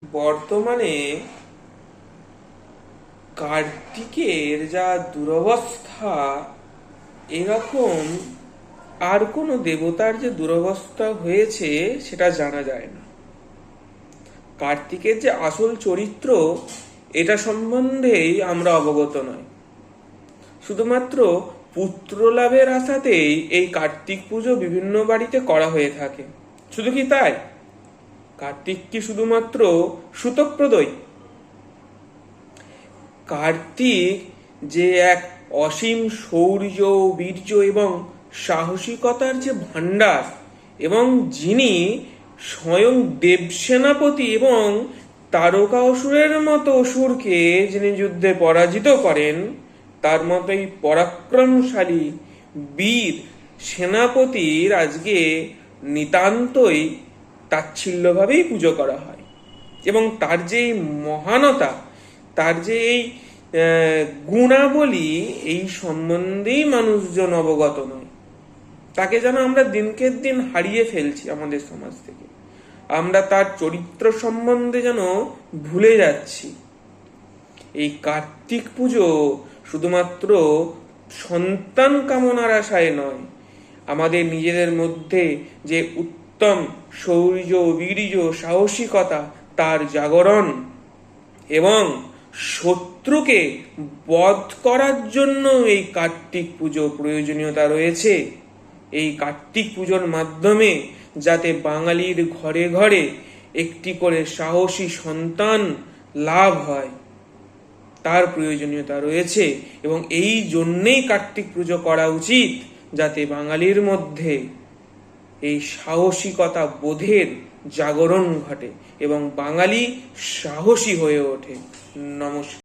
বর্তমানে কার্তিকের যা দুরবস্থা, এরকম আর কোনো দেবতার যে দুরবস্থা হয়েছে সেটা জানা যায় না। কার্তিকের যে আসল চরিত্র, এটা সম্বন্ধেই আমরা অবগত নই। শুধুমাত্র পুত্র লাভের আশাতেই এই কার্তিক পুজো বিভিন্ন বাড়িতে করা হয়ে থাকে। শুধু কি তাই? কার্তিক কি শুধুমাত্র সুতোপ্রদই? কার্তিক যে এক অসীম শৌর্য, বীর্য এবং সাহসিকতার যে ভাণ্ডার, এবং যিনি স্বয়ং দেবসেনাপতি এবং তারকা অসুরের মতো অসুরকে যিনি যুদ্ধে পরাজিত করেন, তার মতোই পরাক্রমশালী বীর সেনাপতির আজকে নিতান্তই তাচ্ছিল্যভাবেই পুজো করা হয়। এবং তার যে এই মহানতা, তার যে এই গুণাবলী, এই সম্বন্ধেই মানুষজন অবগত নয়। তাকে যেন আমরা দিনকে দিন হারিয়ে ফেলছি আমাদের সমাজ থেকে। আমরা তার চরিত্র সম্বন্ধে যেন ভুলে যাচ্ছি। এই কার্তিক পুজো শুধুমাত্র সন্তান কামনার আশায় নয়, আমাদের নিজেদের মধ্যে যে উত্তম শৌর্য, বীর্য, সাহসিকতা, তার জাগরণ এবং শত্রুকে বধ করার জন্য এই কার্তিক পুজো প্রয়োজনীয়তা রয়েছে। এই কার্তিক পুজোর মাধ্যমে যাতে বাঙালির ঘরে ঘরে একটি করে সাহসী সন্তান লাভ হয়, তার প্রয়োজনীয়তা রয়েছে। এবং এই জন্যেই কার্তিক পুজো করা উচিত, যাতে বাঙালির মধ্যে এই সাহসিকতা বোধের জাগরণ ঘটে এবং বাঙালি সাহসী হয়ে ওঠে। নমস্কার।